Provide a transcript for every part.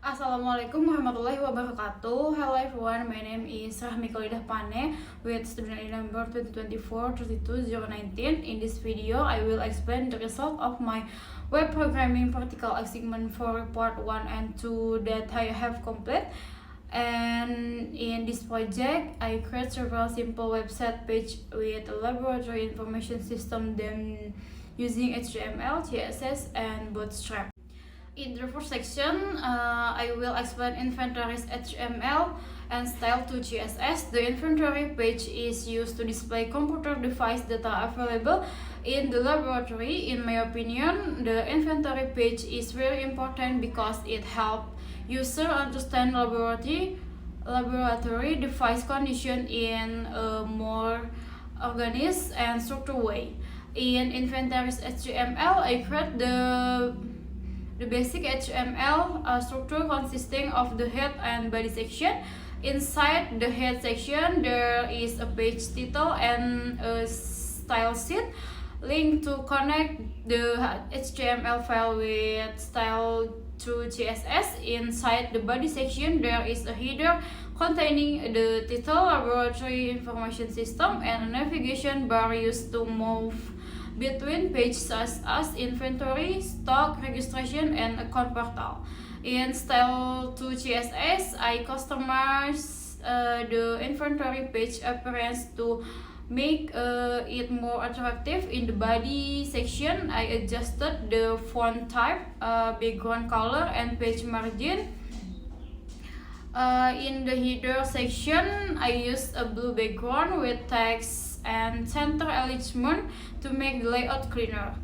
Assalamualaikum warahmatullahi wabarakatuh. Hello everyone, my name is Rahmi Khalidah Pane with student ID number 2024-32019. In this video, I will explain the result of my web programming practical assignment for part 1 and 2 that I have completed. And in this project, I create several simple website page with a laboratory information system then using HTML, CSS, and Bootstrap. In the first section, I will explain inventories HTML and style to CSS. The inventory page is used to display computer device data available in the laboratory. In my opinion, the inventory page is very important because it helps user understand laboratory device condition in a more organized and structured way. In inventories HTML, I create the basic HTML structure consisting of the head and body section. Inside the head section, there is a page title and a style sheet link to connect the HTML file with style to CSS. Inside the body section, there is a header containing the title, laboratory information system, and a navigation bar used to move between pages such as inventory, stock, registration, and account portal. In style to CSS, I customize the inventory page appearance to make it more attractive. In the body section, I adjusted the font type, background color, and page margin. In the header section, I used a blue background with text and center alignment to make the layout cleaner.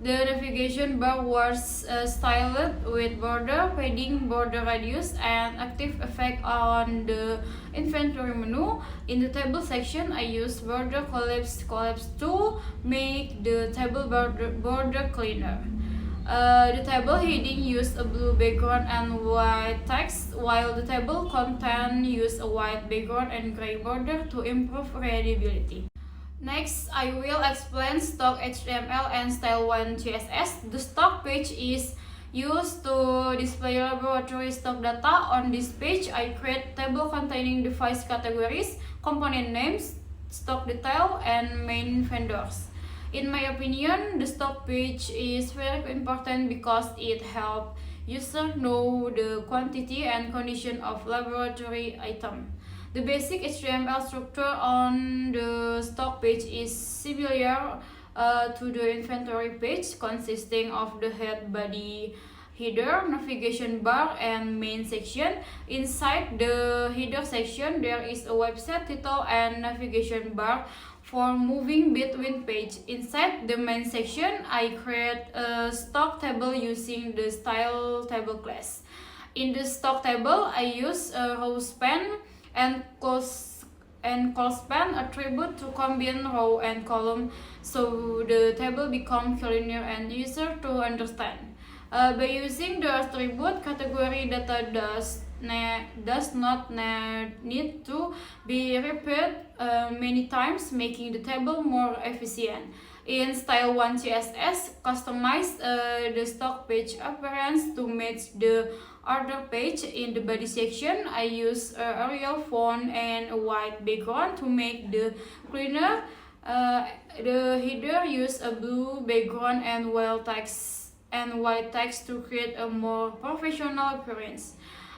The navigation bar was styled with border, padding, border radius, and active effect on the inventory menu. In the table section, I used border collapse to make the table border cleaner. The table heading used a blue background and white text, while the table content used a white background and gray border to improve readability. Next, I will explain stock HTML and style 1 CSS. The stock page is used to display laboratory stock data. On this page, I create table containing device categories, component names, stock detail, and main vendors. In my opinion, the stock page is very important because it helps users know the quantity and condition of laboratory item. The basic HTML structure on the stock page is similar to the inventory page, consisting of the head, body, header, navigation bar, and main section. Inside the header section, there is a website title and navigation bar for moving between pages. Inside the main section, I create a stock table using the style table class. In the stock table, I use a row span and col-span attribute to combine row and column so the table becomes cleaner and easier to understand. By using the attribute, category data does not need to be repeated many times, making the table more efficient. In style 1 CSS, customize the stock page appearance to match the order page. In the body section, I use Arial font and a white background to make the cleaner. The header use a blue background and white text to create a more professional appearance.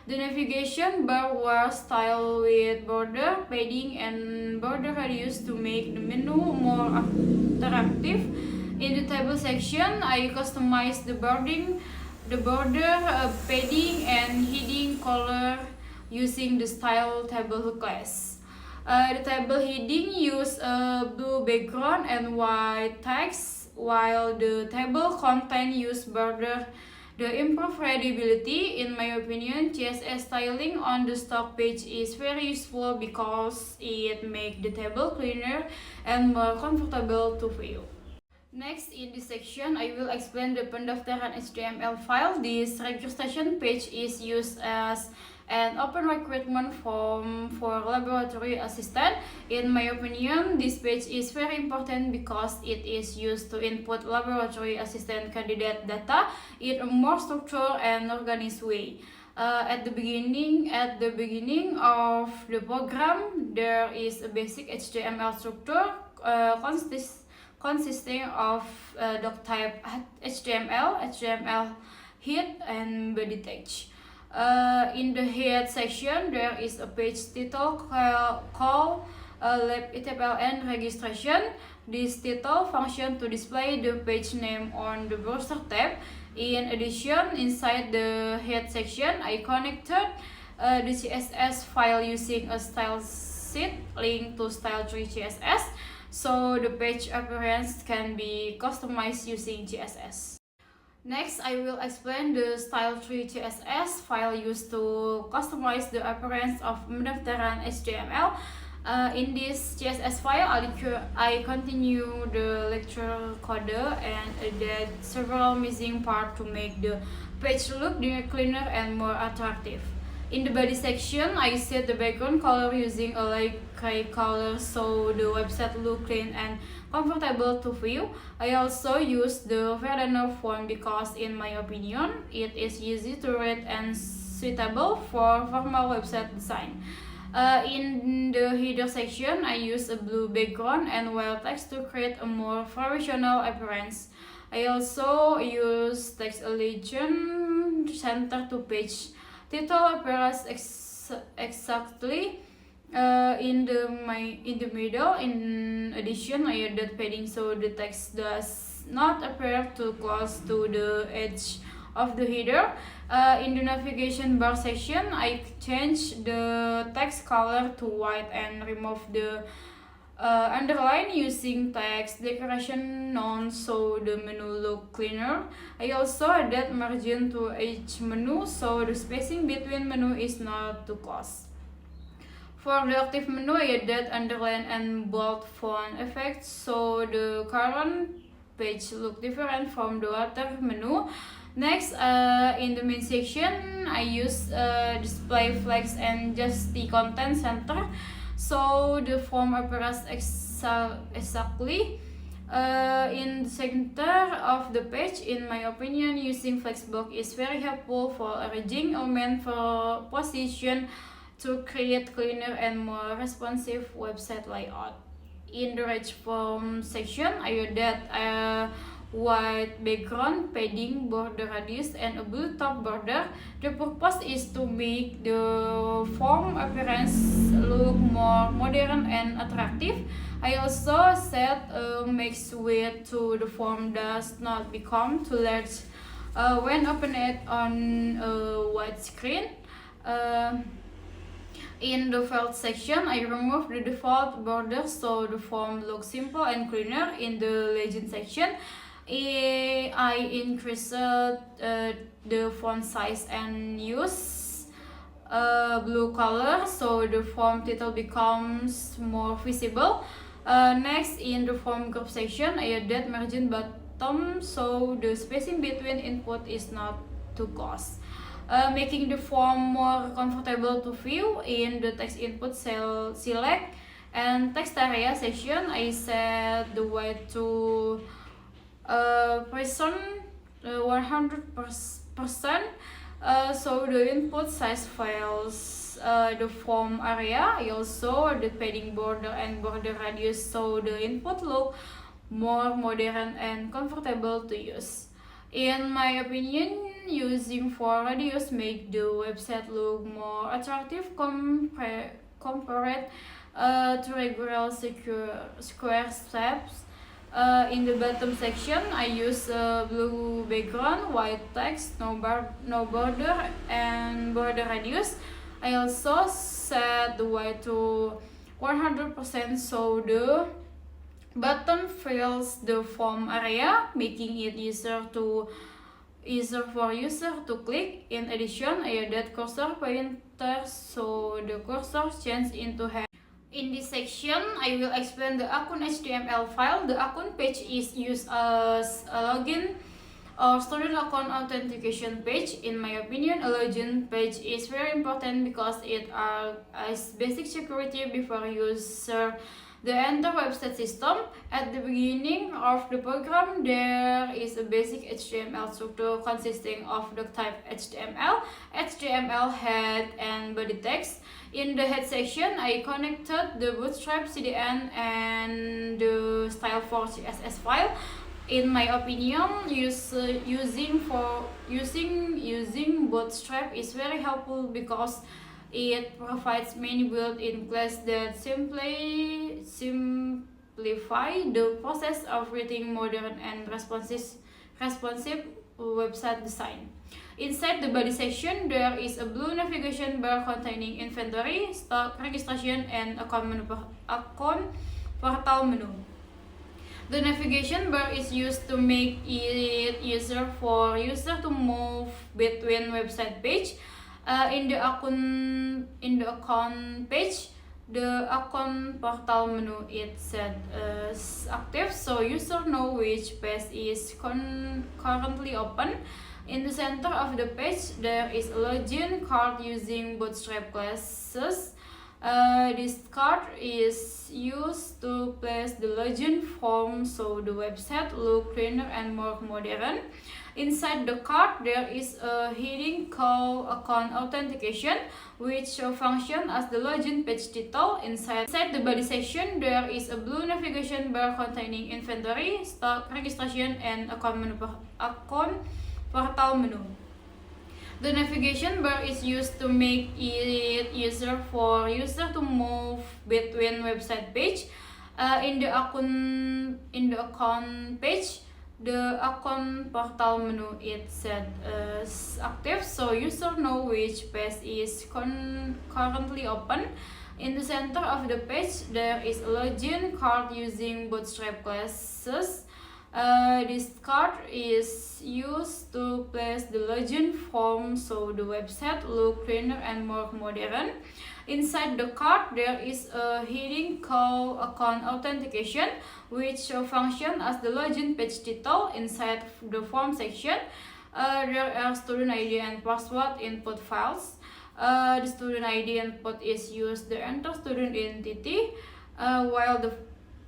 The navigation bar was styled with border, padding, and border radius to make the menu more interactive. In the table section, I customized the border, padding, and heading color using the style table class. The table heading use a blue background and white text, while the table content use border. The improved readability. In my opinion, CSS styling on the stock page is very useful because it makes the table cleaner and more comfortable to view. Next, in this section, I will explain the pendaftaran HTML file. This registration page is used as an open recruitment form for laboratory assistant. In my opinion, this page is very important because it is used to input laboratory assistant candidate data in a more structured and organized way. At the beginning of the program, there is a basic HTML structure consisting of doc type HTML head, and body text. In the head section, there is a page title called lab HTML registration. This title function to display the page name on the browser tab. In addition, inside the head section, I connected the CSS file using a style sheet linked to style3 CSS, so the page appearance can be customized using CSS. Next, I will explain the style3 CSS file used to customize the appearance of pendaftaran HTML. In this CSS file, I continue the lecture code and added several missing parts to make the page look cleaner and more attractive. In the body section, I set the background color using a light gray color so the website look clean and comfortable to view. I also use the Verdana font because, in my opinion, it is easy to read and suitable for formal website design. In the header section, I use a blue background and white text to create a more professional appearance. I also use text legend center to page title appears exactly in the middle. In addition, I added padding so the text does not appear too close to the edge of the header. In the navigation bar section, I changed the text color to white and removed the underline using text decoration none so the menu look cleaner. I also added margin to each menu so the spacing between menu is not too close. For the active menu, I added underline and bold font effects so the current page look different from the other menu. Next, in the main section, I use display flags and just the content center so the form appears exactly in the center of the page. In my opinion, using flexbox is very helpful for arranging elements for position to create cleaner and more responsive website layout. In the rich form section, I added white background, padding, border radius, and a blue top border. The purpose is to make the form appearance look more modern and attractive. I also set a max width so the form does not become too large when opened on a wide screen. In the felt section, I removed the default border so the form looks simple and cleaner. In the legend section, I increased the font size and use blue color so the form title becomes more visible. Next, in the form group section, I added margin bottom so the spacing between input is not too close, making the form more comfortable to view. In the text input cell select and text area section, I set the weight to person 100%, so the input size files the form area. I also the padding border and border radius so the input look more modern and comfortable to use. In my opinion, using for radius make the website look more attractive compared to regular square steps. In the bottom section, I use blue background, white text, no border, and border radius. I also set the weight to 100% so the button fills the form area, making it easier for user to click. In addition, I added cursor pointer so the cursor changes into head. In this section, I will explain the account HTML file. The account page is used as a login or student account authentication page. In my opinion, a login page is very important because it has basic security before user The entire website system. At the beginning of the program, there is a basic HTML structure consisting of the type HTML head and body text. In the head section, I connected the Bootstrap CDN and the style4 CSS file. In my opinion, using Bootstrap is very helpful because it provides many built-in classes that simplify the process of creating modern and responsive website design. Inside the body section, there is a blue navigation bar containing inventory, stock, registration, and account portal menu. The navigation bar is used to make it easier for user to move between website page. In the account page, the account portal menu is set as active, so user know which page is currently open. In the center of the page, there is a login card using Bootstrap classes. This card is used to place the login form so the website look cleaner and more modern. Inside the card, there is a heading called Account Authentication, which function as the login page title. Inside the body section, there is a blue navigation bar containing inventory, stock, registration, and account portal menu. The navigation bar is used to make it easier for user to move between website page. In the account page, the account portal menu is set as active, so user know which page is currently open. In the center of the page, there is a login card using Bootstrap classes. This card is used to place the login form so the website look cleaner and more modern. Inside the card, there is a heading called Account Authentication, which function as the login page title. Inside the form section, there are student ID and password input files. The student ID input is used to enter student identity, while the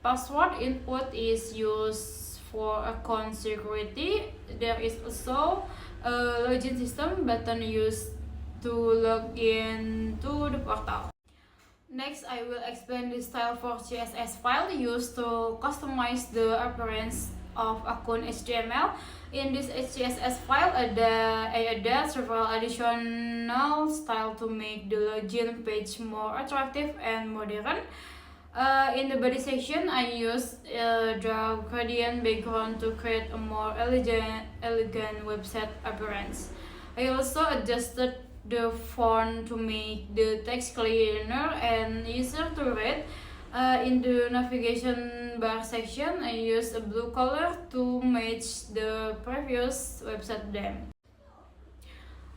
password input is used for account security. There is also a login system button used to log in to the portal. Next, I will explain the style4 CSS file used to customize the appearance of account HTML. In this CSS file, I added several additional styles to make the login page more attractive and modern. In the body section, I used the gradient background to create a more elegant website appearance. I also adjusted the font to make the text cleaner and easier to read. In the navigation bar section, I used a blue color to match the previous website theme.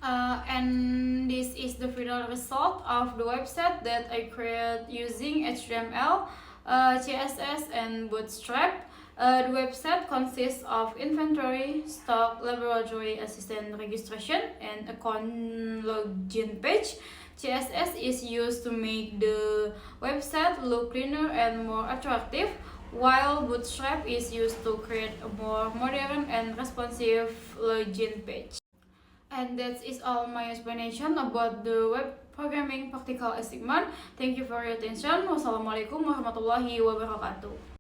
And this is the final result of the website that I created using HTML, CSS, and Bootstrap. The website consists of inventory, stock, laboratory assistant registration, and account login page. CSS is used to make the website look cleaner and more attractive, while Bootstrap is used to create a more modern and responsive login page. And that is all my explanation about the web programming practical assignment. Thank you for your attention. Wassalamualaikum warahmatullahi wabarakatuh.